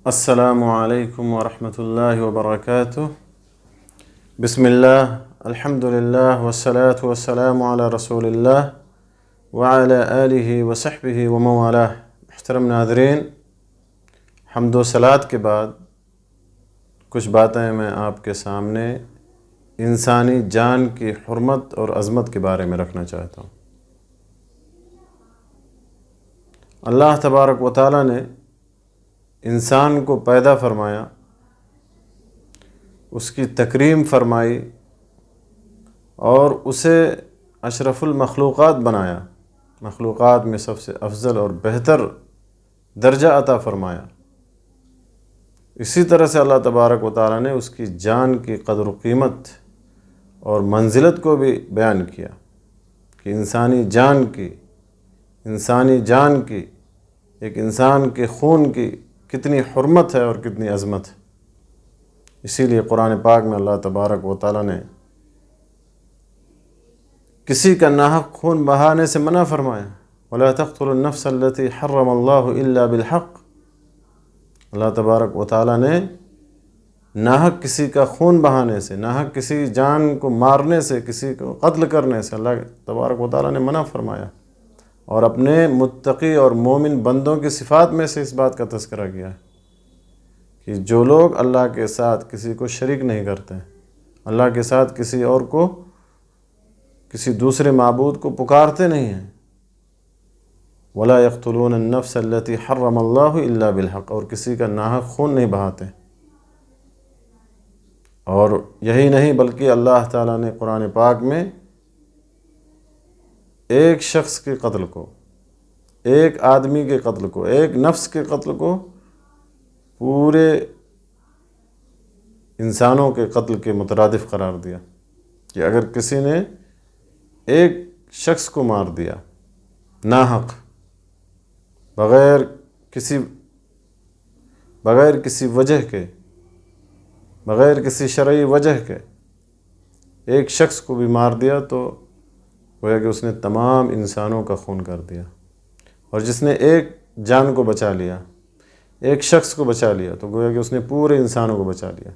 السلام علیکم ورحمۃ اللہ وبرکاتہ۔ بسم اللہ، الحمد للہ والصلاة والسلام علی رسول اللہ وعلی آلہ وصحبہ ومن والہ۔ محترم ناظرین، حمد و صلوات کے بعد کچھ باتیں میں آپ کے سامنے انسانی جان کی حرمت اور عظمت کے بارے میں رکھنا چاہتا ہوں۔ اللہ تبارک و تعالیٰ نے انسان کو پیدا فرمایا، اس کی تکریم فرمائی اور اسے اشرف المخلوقات بنایا، مخلوقات میں سب سے افضل اور بہتر درجہ عطا فرمایا۔ اسی طرح سے اللہ تبارک و تعالیٰ نے اس کی جان کی قدر و قیمت اور منزلت کو بھی بیان کیا کہ انسانی جان کی ایک انسان کے خون کی کتنی حرمت ہے اور کتنی عظمت ہے۔ اسی لیے قرآن پاک میں اللہ تبارک و تعالیٰ نے کسی کا ناحق خون بہانے سے منع فرمایا، وَلَا تَقْتُلُوا النَّفْسَ الَّتِي حَرَّمَ اللَّهُ إِلَّا بِالْحَقِّ۔ اللہ تبارک و تعالیٰ نے ناحق کسی کا خون بہانے سے، ناحق کسی جان کو مارنے سے، کسی کو قتل کرنے سے اللہ تبارک و تعالیٰ نے منع فرمایا، اور اپنے متقی اور مومن بندوں کی صفات میں سے اس بات کا تذکرہ کیا ہے کہ جو لوگ اللہ کے ساتھ کسی کو شریک نہیں کرتے، اللہ کے ساتھ کسی اور کو، کسی دوسرے معبود کو پکارتے نہیں ہیں، وَلَا يَقْتُلُونَ النَّفْسَ الَّتِي حَرَّمَ اللَّهُ إِلَّا بِالْحَقِّ، اور کسی کا ناحق خون نہیں بہاتے۔ اور یہی نہیں بلکہ اللہ تعالیٰ نے قرآن پاک میں ایک شخص کے قتل کو، ایک آدمی کے قتل کو، ایک نفس کے قتل کو پورے انسانوں کے قتل کے مترادف قرار دیا کہ اگر کسی نے ایک شخص کو مار دیا ناحق، بغیر کسی وجہ کے، بغیر کسی شرعی وجہ کے ایک شخص کو بھی مار دیا تو گویا کہ اس نے تمام انسانوں کا خون کر دیا۔ اور جس نے ایک جان کو بچا لیا، ایک شخص کو بچا لیا، تو گویا کہ اس نے پورے انسانوں کو بچا لیا۔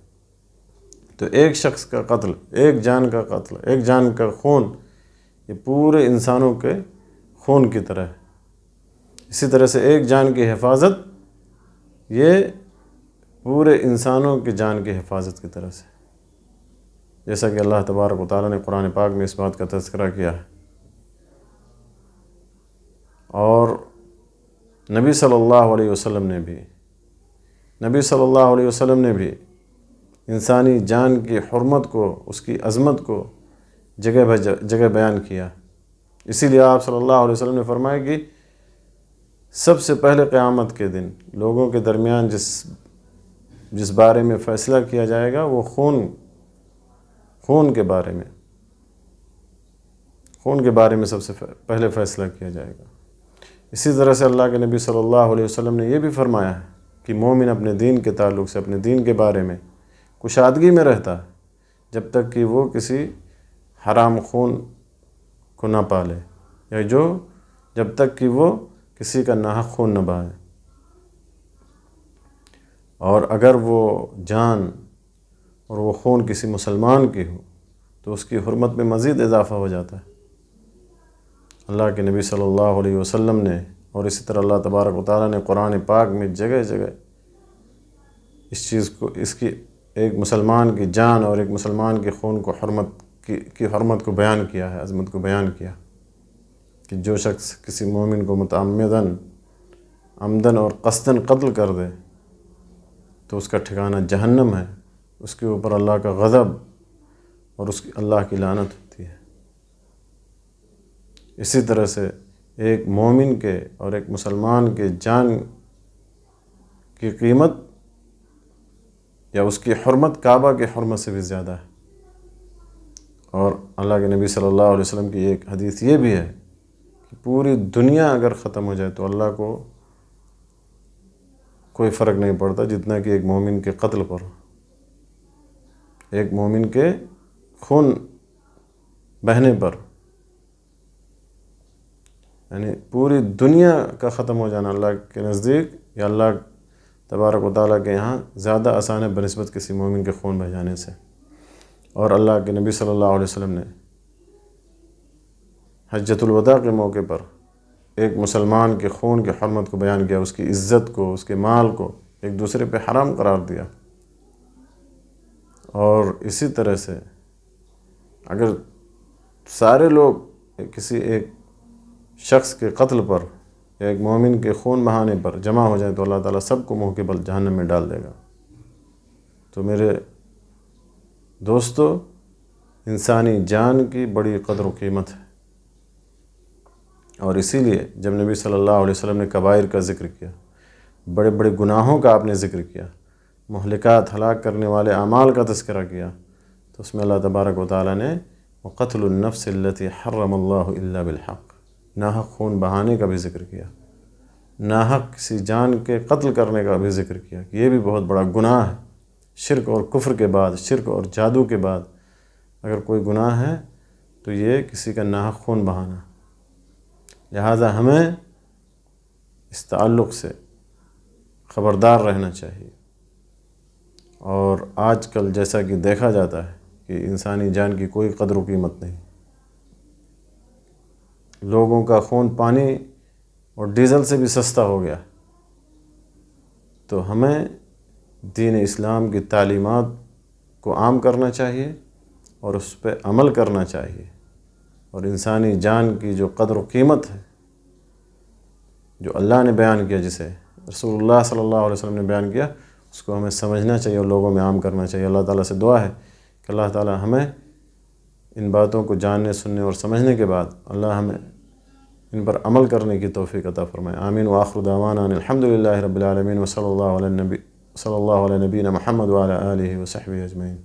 تو ایک شخص کا قتل، ایک جان کا قتل، ایک جان کا خون، یہ پورے انسانوں کے خون کی طرح ہے۔ اسی طرح سے ایک جان کی حفاظت، یہ پورے انسانوں کی جان کی حفاظت کی طرح سے، جیسا کہ اللہ تبارک و تعالیٰ نے قرآن پاک میں اس بات کا تذکرہ کیا ہے۔ اور نبی صلی اللہ علیہ وسلم نے بھی انسانی جان کی حرمت کو، اس کی عظمت کو جگہ بیان کیا۔ اسی لیے آپ صلی اللہ علیہ وسلم نے فرمایا کہ سب سے پہلے قیامت کے دن لوگوں کے درمیان جس بارے میں فیصلہ کیا جائے گا وہ خون کے بارے میں سب سے پہلے فیصلہ کیا جائے گا۔ اسی طرح سے اللہ کے نبی صلی اللہ علیہ وسلم نے یہ بھی فرمایا ہے کہ مومن اپنے دین کے تعلق سے، اپنے دین کے بارے میں کشادگی میں رہتا ہے جب تک کہ وہ کسی حرام خون کو نہ پالے، یا جب تک کہ وہ کسی کا ناحق خون نہ بہائے۔ اور اگر وہ جان اور وہ خون کسی مسلمان کی ہو تو اس کی حرمت میں مزید اضافہ ہو جاتا ہے۔ اللہ کے نبی صلی اللہ علیہ وسلم نے، اور اسی طرح اللہ تبارک و تعالیٰ نے قرآن پاک میں جگہ جگہ اس کی ایک مسلمان کی جان اور ایک مسلمان کے خون کو حرمت کو بیان کیا ہے، عظمت کو بیان کیا کہ جو شخص کسی مومن کو متعمداً، عمداً اور قصداً قتل کر دے تو اس کا ٹھکانہ جہنم ہے، اس کے اوپر اللہ کا غضب اور اللہ کی لعنت ہوتی ہے۔ اسی طرح سے ایک مومن کے اور ایک مسلمان کے جان کی قیمت یا اس کی حرمت کعبہ کی حرمت سے بھی زیادہ ہے۔ اور اللہ کے نبی صلی اللہ علیہ وسلم کی ایک حدیث یہ بھی ہے کہ پوری دنیا اگر ختم ہو جائے تو اللہ کو کوئی فرق نہیں پڑتا جتنا کہ ایک مومن کے قتل پر، ایک مومن کے خون بہنے پر، یعنی پوری دنیا کا ختم ہو جانا اللہ کے نزدیک یا اللہ تبارک و تعالیٰ کے یہاں زیادہ آسان ہے بنسبت کسی مومن کے خون بہانے سے۔ اور اللہ کے نبی صلی اللہ علیہ وسلم نے حجۃ الوداع کے موقع پر ایک مسلمان کے خون کی حرمت کو بیان کیا، اس کی عزت کو، اس کے مال کو ایک دوسرے پہ حرام قرار دیا۔ اور اسی طرح سے اگر سارے لوگ کسی ایک شخص کے قتل پر، ایک مومن کے خون بہانے پر جمع ہو جائیں تو اللہ تعالیٰ سب کو منہ کے بل جہنم میں ڈال دے گا۔ تو میرے دوستو، انسانی جان کی بڑی قدر و قیمت ہے، اور اسی لیے جب نبی صلی اللہ علیہ وسلم نے کبائر کا ذکر کیا، بڑے بڑے گناہوں کا آپ نے ذکر کیا، مہلکات ہلاک کرنے والے اعمال کا تذکرہ کیا، تو اس میں اللہ تبارک و تعالیٰ نے وقتل النفس التي حرم اللہ الا بالحق، ناحق خون بہانے کا بھی ذکر کیا، ناحق کسی جان کے قتل کرنے کا بھی ذکر کیا کہ یہ بھی بہت بڑا گناہ ہے۔ شرک اور کفر کے بعد، شرک اور جادو کے بعد اگر کوئی گناہ ہے تو یہ کسی کا ناحق خون بہانا۔ لہذا ہمیں اس تعلق سے خبردار رہنا چاہیے۔ اور آج کل جیسا کہ دیکھا جاتا ہے کہ انسانی جان کی کوئی قدر و قیمت نہیں، لوگوں کا خون پانی اور ڈیزل سے بھی سستا ہو گیا، تو ہمیں دین اسلام کی تعلیمات کو عام کرنا چاہیے اور اس پہ عمل کرنا چاہیے، اور انسانی جان کی جو قدر و قیمت ہے، جو اللہ نے بیان کیا، جسے رسول اللہ صلی اللہ علیہ وسلم نے بیان کیا، اس کو ہمیں سمجھنا چاہیے اور لوگوں میں عام کرنا چاہیے۔ اللہ تعالیٰ سے دعا ہے کہ اللہ تعالیٰ ہمیں ان باتوں کو جاننے، سننے اور سمجھنے کے بعد اللہ ہمیں ان پر عمل کرنے کی توفیق عطا فرمائے۔ آمین۔ وآخر دعوانا ان الحمد للہ رب العالمین، وصلی اللہ علیہ نبینا محمد وعلی آلہ وصحبہ اجمعین۔